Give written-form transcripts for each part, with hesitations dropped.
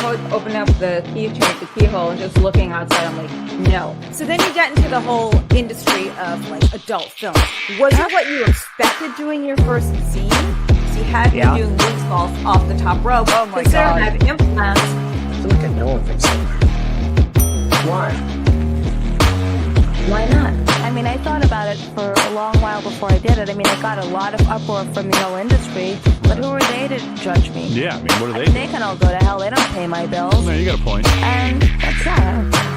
opening up the keyhole and just looking outside. I'm like, no. So then you get into the whole industry of like adult film. Was it what you expected doing your first scene? So you had me doing moonsaults off the top rope. Oh my God. I have implants. I feel like I know of it somewhere. Why? Why not? I mean, I thought about it for a long while before I did it. I mean, I got a lot of uproar from the whole industry, but who are they to judge me? Yeah, I mean, what are they? They can all go to hell. They don't pay my bills. No, you got a point. And that's that.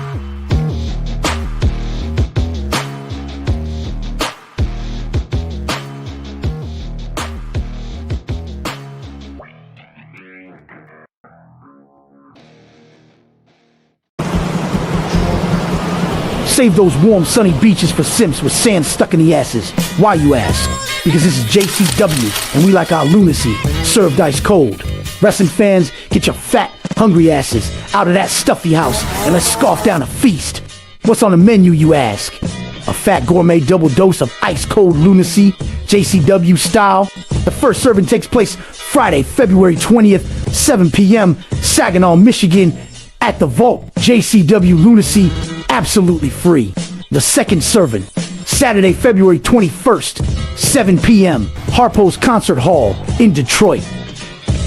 Save those warm, sunny beaches for simps with sand stuck in the asses. Why, you ask? Because this is JCW, and we like our lunacy served ice cold. Wrestling fans, get your fat, hungry asses out of that stuffy house, and let's scarf down a feast. What's on the menu, you ask? A fat gourmet double dose of ice cold lunacy, JCW style. The first serving takes place Friday, February 20th, 7 p.m., Saginaw, Michigan, at the Vault. JCW lunacy, absolutely free. The second serving, Saturday, February 21st, 7 p.m., Harpo's Concert Hall in Detroit.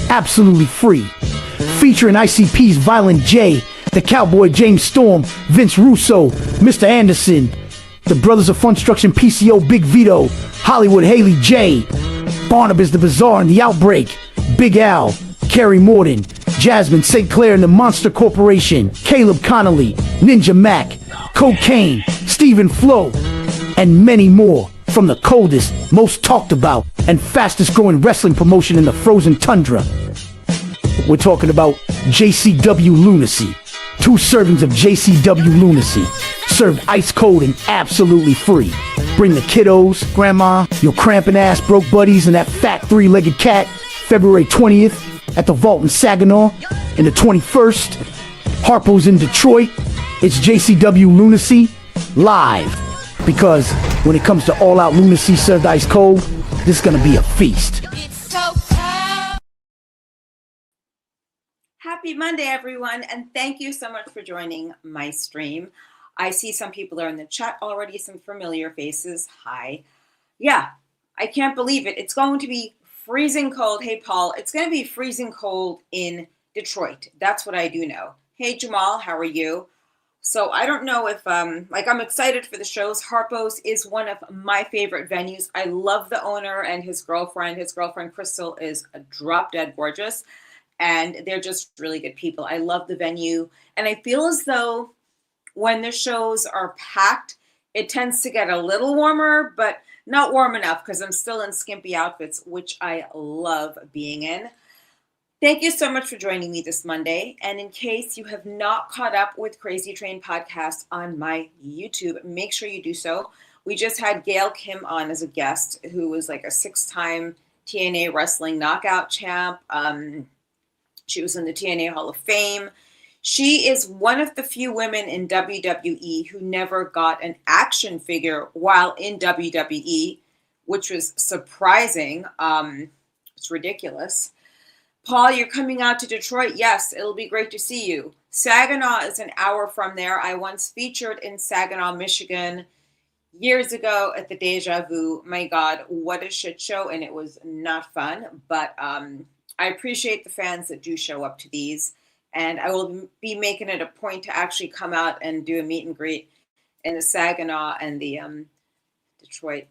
Absolutely free. Featuring ICP's Violent J, the Cowboy James Storm, Vince Russo, Mr. Anderson, the Brothers of Funstruction PCO Big Vito, Hollywood Haley J, Barnabas the Bizarre and the Outbreak, Big Al, Kerry Morton, Jasmin St. and the Monster Corporation, Caleb Connolly, Ninja Mac, Cocaine, Stephen Flo, and many more from the coldest, most talked about, and fastest growing wrestling promotion in the frozen tundra. We're talking about JCW Lunacy. 2 servings of JCW Lunacy, served ice cold and absolutely free. Bring the kiddos, grandma, your cramping ass broke buddies, and that fat 3-legged cat. February 20th at the Vault in Saginaw, and the 21st, Harpo's in Detroit. It's JCW Lunacy live, because when it comes to all-out lunacy served ice cold, this is gonna be a feast. Happy Monday, everyone, and thank you so much for joining my stream. I see some people are in the chat already, some familiar faces. Hi. Yeah, I can't believe it. It's going to be freezing cold. Hey, Paul, it's going to be freezing cold in Detroit. That's what I do know. Hey, Jamal, how are you? So I don't know if, I'm excited for the shows. Harpo's is one of my favorite venues. I love the owner and his girlfriend. His girlfriend, Crystal, is drop dead gorgeous. And they're just really good people. I love the venue. And I feel as though when the shows are packed, it tends to get a little warmer, but not warm enough because I'm still in skimpy outfits, which I love being in. Thank you so much for joining me this Monday. And in case you have not caught up with Crazy Train Podcast on my YouTube, make sure you do so. We just had Gail Kim on as a guest, who was like a 6-time TNA wrestling knockout champ. She was in the TNA Hall of Fame. She is one of the few women in WWE who never got an action figure while in WWE, which was surprising. It's ridiculous. Paul, you're coming out to Detroit. Yes, it'll be great to see you. Saginaw is an hour from there. I once featured in Saginaw, Michigan years ago at the Deja Vu. My God, what a shit show. And it was not fun. But I appreciate the fans that do show up to these. And I will be making it a point to actually come out and do a meet and greet in the Saginaw and the Detroit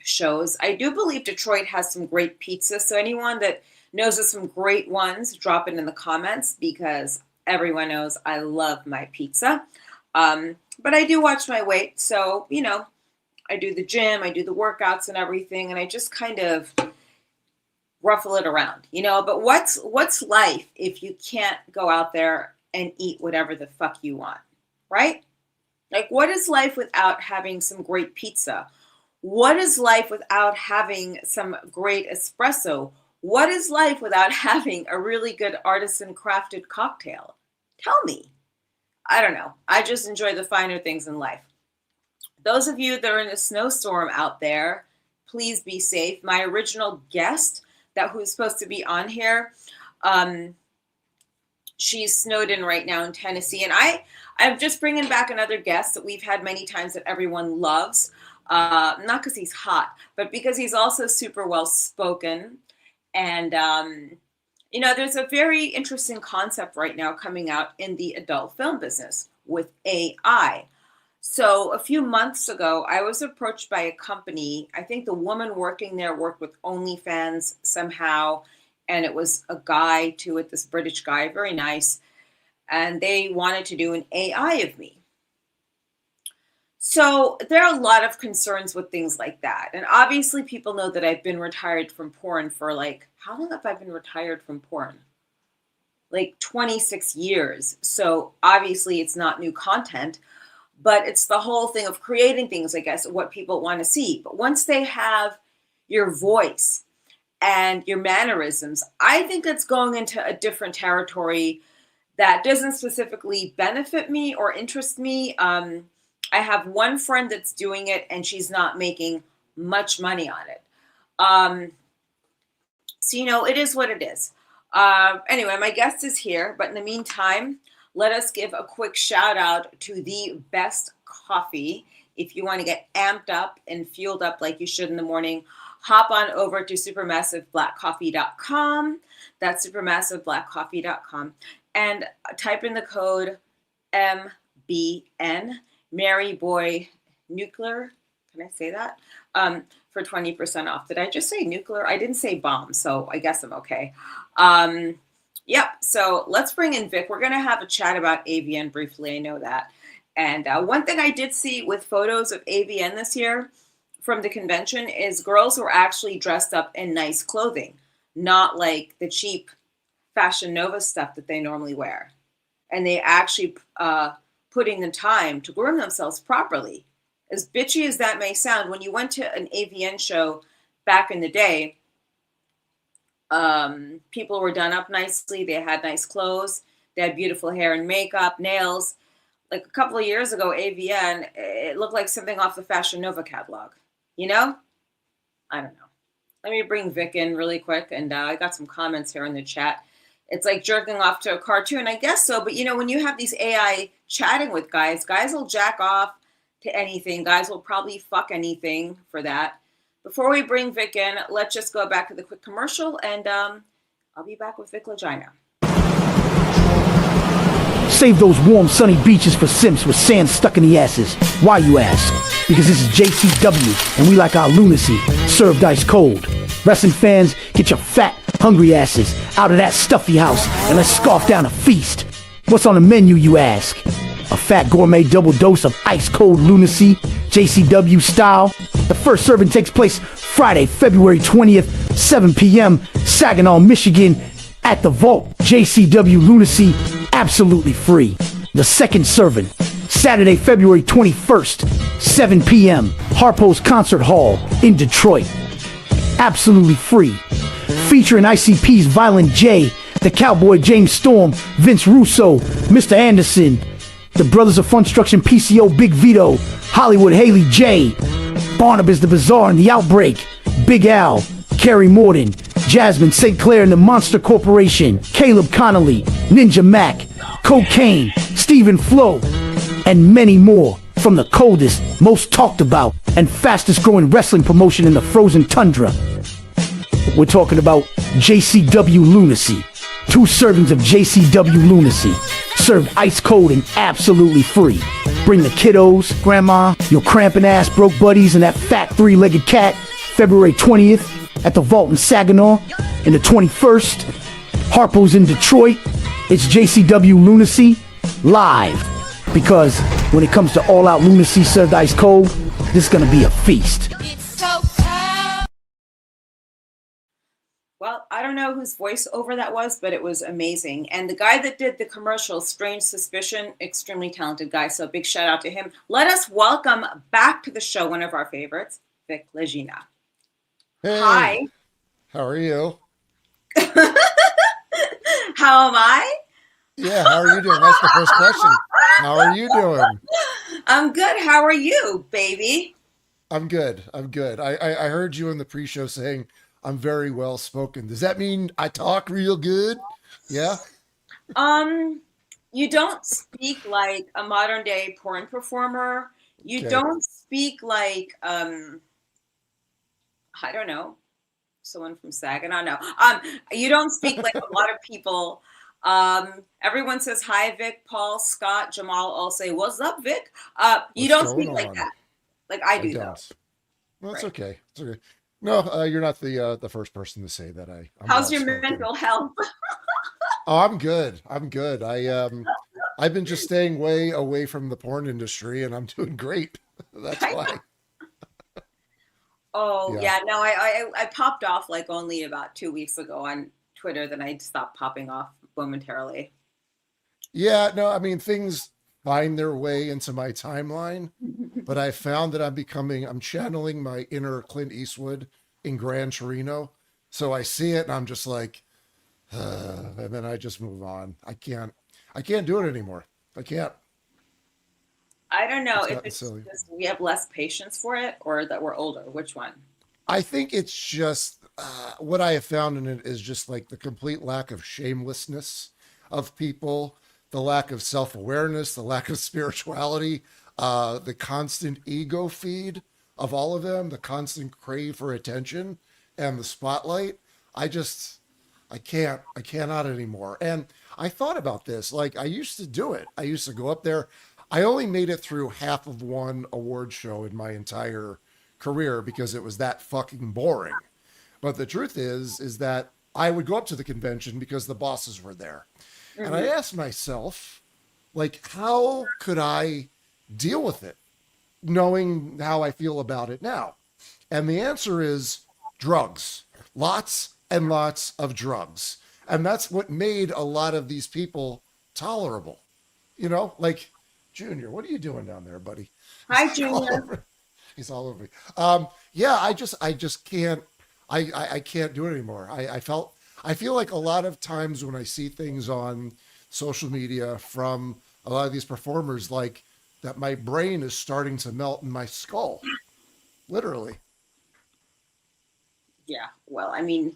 shows. I do believe Detroit has some great pizza. So anyone that knows of some great ones, drop it in the comments, because everyone knows I love my pizza. But I do watch my weight. So, you know, I do the gym, I do the workouts and everything. And I just kind of ruffle it around, you know. But what's life if you can't go out there and eat whatever the fuck you want, right? Like, what is life without having some great pizza? What is life without having some great espresso? What is life without having a really good artisan crafted cocktail? Tell me. I don't know. I just enjoy the finer things in life. Those of you that are in a snowstorm out there, please be safe. My original guest, that who's supposed to be on here, She's snowed in right now in Tennessee. And I'm just bringing back another guest that we've had many times that everyone loves. Not because he's hot, but because he's also super well spoken. And, there's a very interesting concept right now coming out in the adult film business with AI. So a few months ago, I was approached by a company. I think the woman working there worked with OnlyFans somehow. And it was a guy too, with this British guy, very nice. And they wanted to do an AI of me. So there are a lot of concerns with things like that. And obviously people know that I've been retired from porn for how long have I been retired from porn? 26 years. So obviously it's not new content, but it's the whole thing of creating things, I guess, what people want to see. But once they have your voice and your mannerisms, I think it's going into a different territory that doesn't specifically benefit me or interest me. I have one friend that's doing it and she's not making much money on it. So, it is what it is. Anyway, my guest is here, but in the meantime, let us give a quick shout out to the best coffee. If you want to get amped up and fueled up like you should in the morning, hop on over to supermassiveblackcoffee.com. That's supermassiveblackcoffee.com. And type in the code MBN, Mary Boy Nuclear. Can I say that? For 20% off. Did I just say nuclear? I didn't say bomb, so I guess I'm okay. Yep. So let's bring in Vic. We're going to have a chat about AVN briefly. I know that. And one thing I did see with photos of AVN this year from the convention is girls were actually dressed up in nice clothing, not like the cheap Fashion Nova stuff that they normally wear. And they actually put in the time to groom themselves properly. As bitchy as that may sound, when you went to an AVN show back in the day, people were done up nicely. They had nice clothes. They had beautiful hair and makeup, nails. Like a couple of years ago, AVN, it looked like something off the Fashion Nova catalog. I don't know. Let me bring Vic in really quick. And I got some comments here in the chat. It's like jerking off to a cartoon. I guess so. But, when you have these AI chatting with guys will jack off to anything. Guys will probably fuck anything for that. Before we bring Vic in, let's just go back to the quick commercial. And I'll be back with Vic Lagina. Save those warm, sunny beaches for simps with sand stuck in the asses. Why, you ask? Because this is JCW, and we like our lunacy served ice cold. Wrestling fans, get your fat, hungry asses out of that stuffy house, and let's scarf down a feast. What's on the menu, you ask? A fat gourmet double dose of ice cold lunacy, JCW style. The first serving takes place Friday, February 20th, 7 p.m., Saginaw, Michigan, at the Vault. JCW lunacy, absolutely free. The second serving, Saturday, February 21st, 7 p.m., Harpo's Concert Hall in Detroit. Absolutely free. Featuring ICP's Violent J, the Cowboy James Storm, Vince Russo, Mr. Anderson, the Brothers of Funstruction PCO Big Vito, Hollywood Haley J, Barnabas the Bizarre and the Outbreak, Big Al, Kerry Morton, Jasmin St. and the Monster Corporation, Caleb Connolly, Ninja Mac, Cocaine, Stephen Flo, and many more from the coldest, most talked about, and fastest growing wrestling promotion in the frozen tundra. We're talking about JCW Lunacy. 2 servings of JCW Lunacy, served ice cold and absolutely free. Bring the kiddos, grandma, your cramping ass broke buddies, and that fat 3-legged cat, February 20th at the Vault in Saginaw, and the 21st, Harpo's in Detroit. It's JCW Lunacy live, because when it comes to all-out lunacy served ice cold, this is gonna be a feast. Well, I don't know whose voiceover that was, but it was amazing. And the guy that did the commercial, Strange Suspicion, extremely talented guy. So big shout out to him. Let us welcome back to the show one of our favorites, Vic Lagina. Hey, Hi. how are you? How am I? Yeah, how are you doing? That's the first question. How are you doing? I'm good. How are you, baby? I'm good. I heard you in the pre-show saying I'm very well spoken. Does that mean I talk real good? Yeah? You don't speak like a modern day porn performer. You Okay. don't speak like I don't know, someone from Saginaw. No. You don't speak like a lot of people. Everyone says hi, Vic, Paul, Scott, Jamal all say, "What's up, Vic?" You What's don't going speak like on? that. Like I I do though. don't. Well, it's Right. okay. It's okay. No, you're not the first person to say that. I'm How's well your spoken. mental health? Oh, I'm good. I'm good. I've been just staying way away from the porn industry, and I'm doing great. That's why. Oh Yeah. yeah, no, I popped off like only about 2 weeks ago on Twitter. Then I stopped popping off momentarily. Yeah. No, I mean things find their way into my timeline, but I found that I'm channeling my inner Clint Eastwood in Gran Torino. So I see it, and I'm just like, and then I just move on. I can't do it anymore. I can't. I don't know It's if gotten it's silly. just we have less patience for it or that we're older. Which one? I think it's just what I have found in it is just like the complete lack of shamelessness of people, the lack of self awareness, the lack of spirituality, the constant ego feed of all of them, the constant crave for attention and the spotlight. I just, I cannot anymore. And I thought about this. Like, I used to do it. I used to go up there. I only made it through half of one award show in my entire career because it was that fucking boring. But the truth is that I would go up to the convention because the bosses were there. And I Hmm. asked myself, like, how could I deal with it knowing how I feel about it now? And the answer is drugs. Lots and lots of drugs. And that's what made a lot of these people tolerable. You know, like Junior, what are you doing down there, buddy? He's Hi, like all Junior. over. He's all over me. Yeah, I just can't. I can't do it anymore. I feel like a lot of times when I see things on social media from a lot of these performers, like that, my brain is starting to melt in my skull, literally. Yeah. Well, I mean,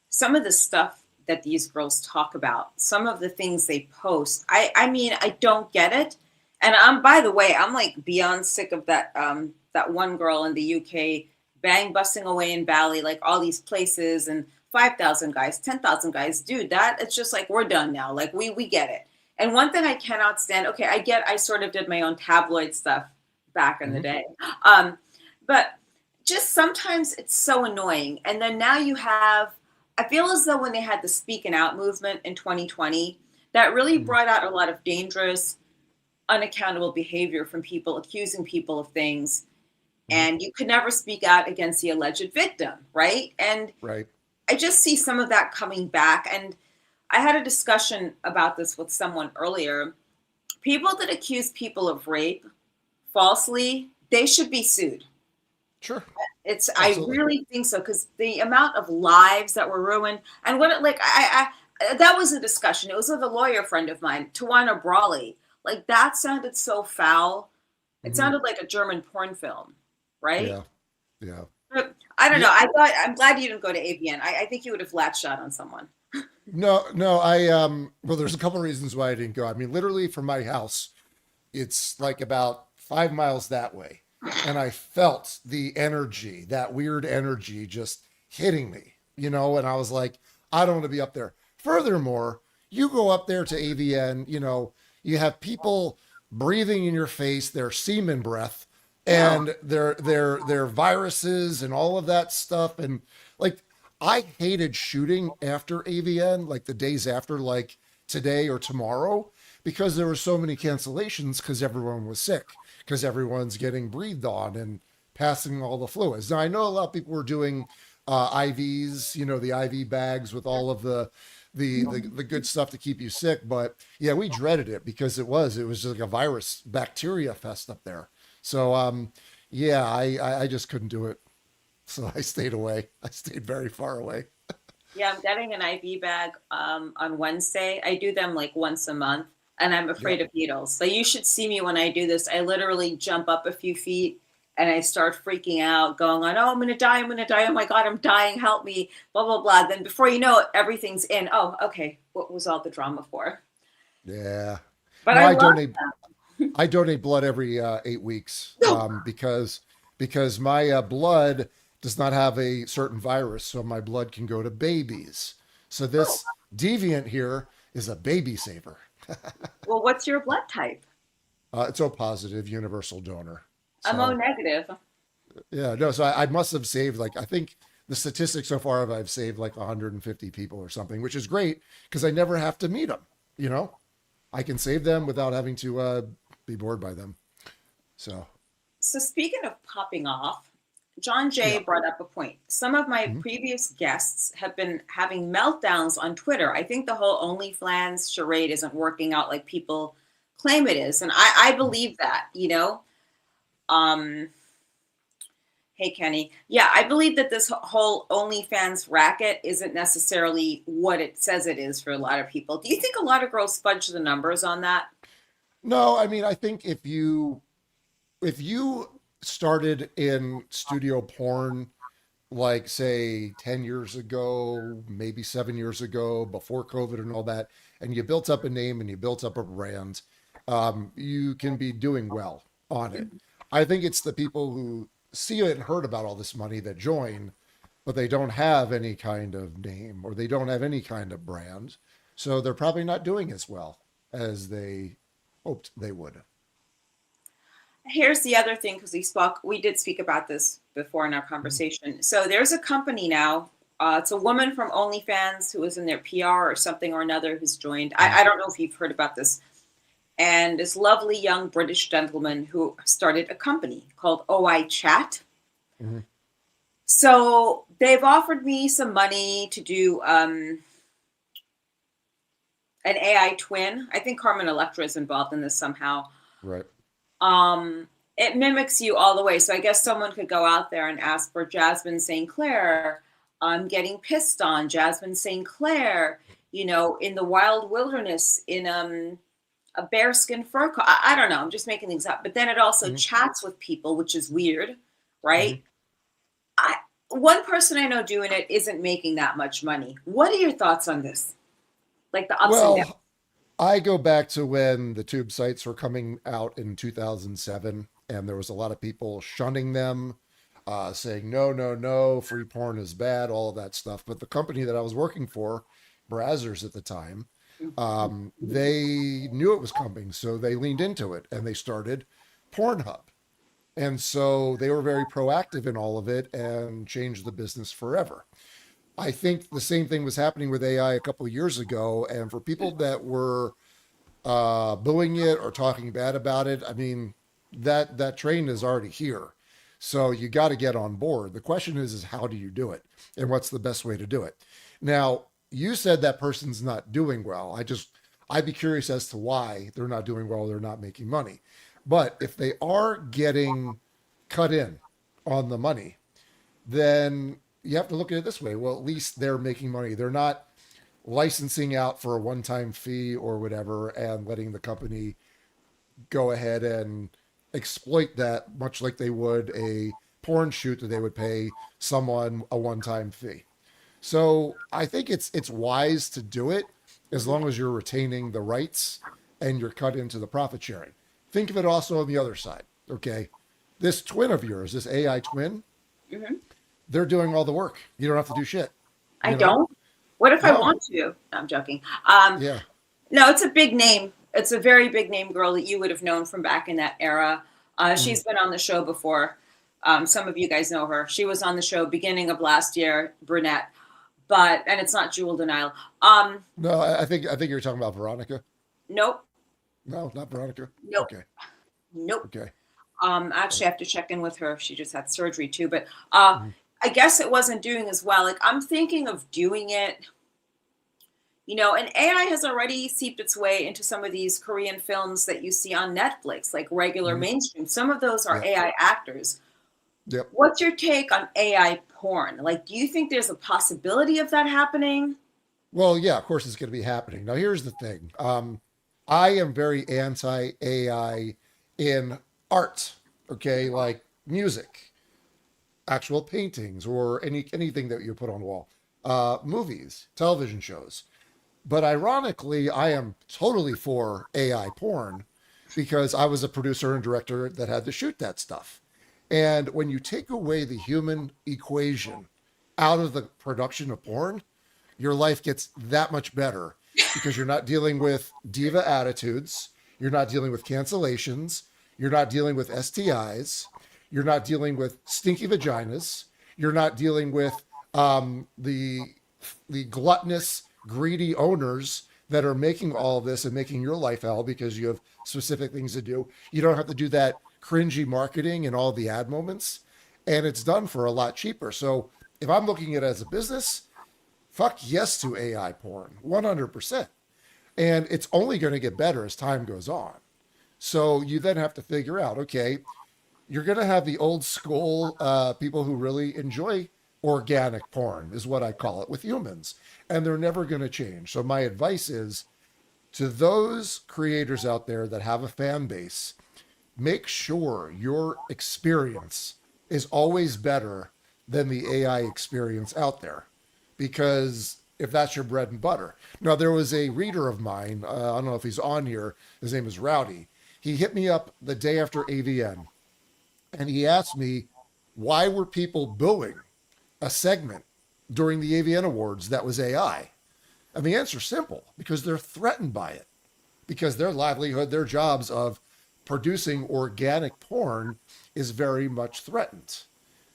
some of the stuff that these girls talk about, some of the things they post, I mean, I don't get it. And I'm by the way, I'm like beyond sick of that one girl in the UK bang busting away in Bali, like all these places and 5,000 guys, 10,000 guys. Dude, that it's just like we're done now. Like we get it. And one thing I cannot stand, okay, I sort of did my own tabloid stuff back in the Hmm. day. Um, but just sometimes it's so annoying. And then now you have, I feel as though when they had the speaking out movement in 2020, that really Hmm. brought out a lot of dangerous, unaccountable behavior from people accusing people of things. Hmm. And you could never speak out against the alleged victim, right? And Right. I just see some of that coming back. And I had a discussion about this with someone earlier. People that accuse people of rape falsely, they should be sued. Sure. I Absolutely. really think so because the amount of lives that were ruined and what it like that was a discussion. It was with a lawyer friend of mine, Tawana Brawley. Like that sounded so foul. It Hmm. sounded like a German porn film, right? Yeah. Yeah. But I don't know. Yeah. I'm glad you didn't go to AVN. I think you would have latched shot on someone. No, no, well, there's a couple reasons why I didn't go. I mean, literally from my house, it's like about 5 miles that way. And I felt the energy, that weird energy just hitting me, and I was like, I don't want to be up there. Furthermore, you go up there to AVN, you have people breathing in your face, their semen breath, No. and their viruses and all of that stuff. And like I hated shooting after AVN, like the days after, like today or tomorrow, because there were so many cancellations because everyone was sick, because everyone's getting breathed on and passing all the fluids. Now I know a lot of people were doing IVs, the IV bags with all of the good stuff to keep you sick. But yeah, we dreaded it because it was just like a virus bacteria fest up there. So yeah, I just couldn't do it. So I stayed away. I stayed very far away. Yeah, I'm getting an IV bag on Wednesday. I do them like once a month, and I'm afraid Yep. of needles. So you should see me when I do this. I literally jump up a few feet and I start freaking out, going on, oh, I'm going to die. I'm going to die. Oh my God, I'm dying. Help me. Blah, blah, blah. Then before you know it, everything's in. Oh, okay. What was all the drama for? Yeah. But No, I I love donate. them. I donate blood every 8 weeks because my blood does not have a certain virus, so my blood can go to babies. So Oh, this deviant here is a baby saver. well, what's your blood type? It's O positive, universal donor. I'm O So negative. yeah, no. So I must have saved like I think the statistics so far I've saved like 150 people or something, which is great because I never have to meet them. You know, I can save them without having to be bored by them. So So speaking of popping off, John Jay yeah. brought up a point. Some of my Mhm. previous guests have been having meltdowns on Twitter. I think the whole OnlyFans charade isn't working out like people claim it is. And I believe that, you know. Um, hey, Kenny. Yeah, I believe that this whole OnlyFans racket isn't necessarily what it says it is for a lot of people. Do you think a lot of girls fudge the numbers on that? No, I mean I think if you started in studio porn like say 10 years ago, maybe 7 years ago, before COVID and all that, and you built up a name and you built up a brand, you can be doing well on it. I think it's the people who see it and heard about all this money that join, but they don't have any kind of name or they don't have any kind of brand. So they're probably not doing as well as they hoped they would. Here's the other thing, because we did speak about this before in our conversation. So there's a company now. It's a woman from OnlyFans who was in their PR or something or another who's joined. I don't know if you've heard about this. And this lovely young British gentleman who started a company called OI Chat. Mhm. So they've offered me some money to do an AI twin. I think Carmen Electra is involved in this somehow. Right. It mimics you all the way. So I guess someone could go out there and ask for Jasmine St. Clair. I'm getting pissed on Jasmine St. Clair, in the wild wilderness in a bearskin fur coat. I don't know. I'm just making things up. But then it also Mhm. chats with people, which is weird, Mhm. right? One person I know doing it isn't making that much money. What are your thoughts on this? Like the ups and downs? Well, I go back to when the tube sites were coming out in 2007, and there was a lot of people shunning them, saying, no, no, no, free porn is bad, all of that stuff. But the company that I was working for, Brazzers at the time, they knew it was coming. So they leaned into it and they started Pornhub. And so they were very proactive in all of it and changed the business forever. I think the same thing was happening with AI a couple of years ago. And for people that were booing it or talking bad about it, I mean, that train is already here. So you got to get on board. The question is how do you do it, and what's the best way to do it? Now, you said that person's not doing well. I'd be curious as to why they're not doing well. They're not making money. But if they are getting cut in on the money, then you have to look at it this way. Well, at least they're making money. They're not licensing out for a one-time fee or whatever and letting the company go ahead and exploit that much like they would a porn shoot that they would pay someone a one-time fee. So I think it's wise to do it as long as you're retaining the rights and you're cut into the profit sharing. Think of it also on the other side. Okay. This twin of yours, this AI twin, Mhm. they're doing all the work. You don't have to do shit. I You know? don't. What if I No. want to? No, I'm joking. Yeah. No, it's a big name. It's a very big name girl that you would have known from back in that era. Mm. She's been on the show before. Some of you guys know her. She was on the show beginning of last year, brunette, and it's not Jewel Denial. No, I think you're talking about Veronica. Nope, No, not Veronica. nope, Okay. nope. Okay. Actually, I have to check in with her. She just had surgery too, but Mhm. I guess it wasn't doing as well. Like I'm thinking of doing it. And AI has already seeped its way into some of these Korean films that you see on Netflix, like regular Mhm. mainstream. Some of those are Yeah. AI actors. Yep. What's your take on AI porn? Like, do you think there's a possibility of that happening? Well, yeah, of course it's going to be happening. Now, here's the thing. I am very anti AI in art. Okay, like music, actual paintings, or anything that you put on the wall, movies, television shows. But ironically, I am totally for AI porn because I was a producer and director that had to shoot that stuff. And when you take away the human equation out of the production of porn, your life gets that much better because you're not dealing with diva attitudes, you're not dealing with cancellations, you're not dealing with STIs, you're not dealing with stinky vaginas, you're not dealing with the gluttonous, greedy owners that are making all of this and making your life hell because you have specific things to do. You don't have to do that cringy marketing and all the ad moments, and it's done for a lot cheaper. So if I'm looking at it as a business, fuck yes to AI porn, 100%. And it's only going to get better as time goes on. So you then have to figure out, okay, you're going to have the old school people who really enjoy organic porn, is what I call it, with humans, and they're never going to change. So my advice is to those creators out there that have a fan base, make sure your experience is always better than the AI experience out there, because if that's your bread and butter. Now, there was a reader of mine, I don't know if he's on here, his name is Rowdy. He hit me up the day after AVN, and he asked me, why were people booing a segment during the AVN Awards that was AI? And the answer's simple, because they're threatened by it, because their livelihood, their jobs of producing organic porn is very much threatened.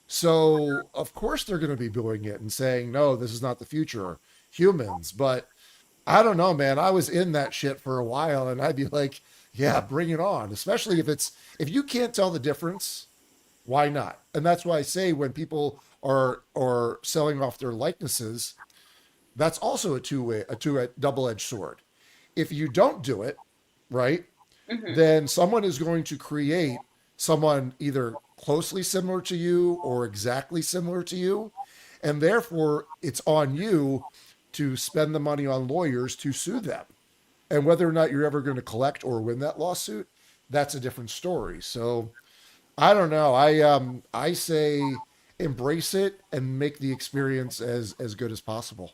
So, of course, they're going to be booing it and saying, no, this is not the future, humans. But I don't know, man. I was in that shit for a while, and I'd be like, yeah, bring it on. Especially if you can't tell the difference, why not? And that's why I say when people are selling off their likenesses, that's also a double-edged sword. If you don't do it, right, then someone is going to create someone either closely similar to you or exactly similar to you. And therefore, it's on you to spend the money on lawyers to sue them. And whether or not you're ever going to collect or win that lawsuit, that's a different story. So I don't know. I say embrace it and make the experience as good as possible.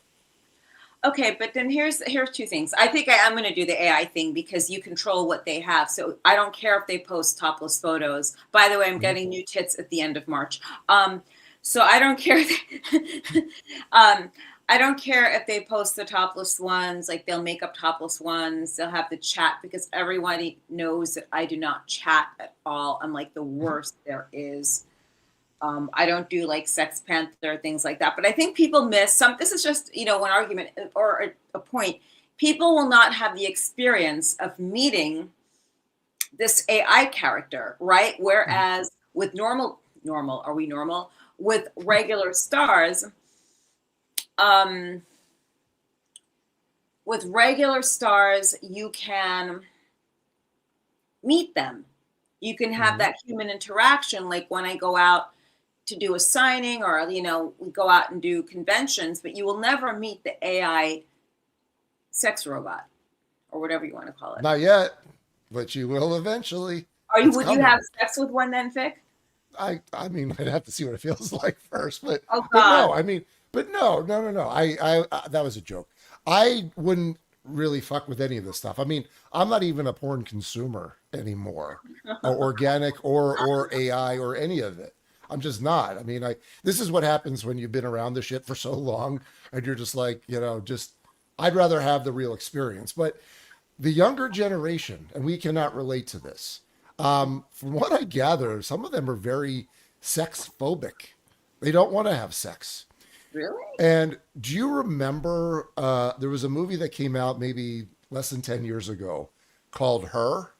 Okay, but then here's two things. I think I'm going to do the AI thing because you control what they have. So I don't care if they post topless photos. By the way, I'm getting new tits at the end of March. So I don't care. I don't care if they post the topless ones. Like they'll make up topless ones. They'll have the chat because everybody knows that I do not chat at all. I'm like the worst there is. I don't do like Sex Panther, things like that. But I think people miss some. This is just, an argument or a point. People will not have the experience of meeting this AI character, right? Whereas with normal, are we normal? With regular stars, you can meet them. You can have that human interaction. Like when I go out to do a signing or, we go out and do conventions, but you will never meet the AI sex robot or whatever you want to call it. Not yet, but you will eventually. Would you have sex with one then, Vic? I mean, I'd have to see what it feels like first, but, oh, God. but no, no. I that was a joke. I wouldn't really fuck with any of this stuff. I mean, I'm not even a porn consumer anymore, or organic or AI or any of it. I'm just not. I mean, this is what happens when you've been around the shit for so long and you're just like, I'd rather have the real experience. But the younger generation, and we cannot relate to this, from what I gather, some of them are very sex phobic. They don't want to have sex. Really? And do you remember there was a movie that came out maybe less than 10 years ago called Her?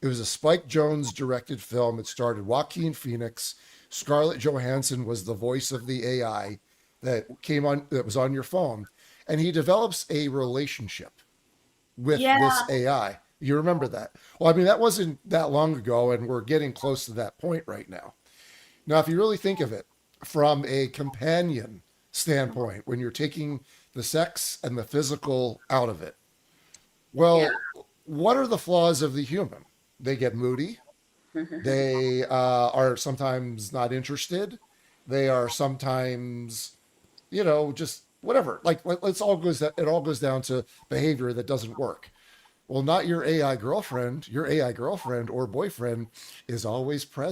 It was a Spike Jonze directed film. It starred Joaquin Phoenix. Scarlett Johansson was the voice of the AI that was on your phone. And he develops a relationship with this AI. You remember that? Well, I mean, that wasn't that long ago, and we're getting close to that point right now. Now, if you really think of it from a companion standpoint, when you're taking the sex and the physical out of it, well, what are the flaws of the human? They get moody. They are sometimes not interested. They are sometimes, just whatever. Like it all goes down to behavior that doesn't work. Well, not your AI girlfriend. Your AI girlfriend or boyfriend is always present.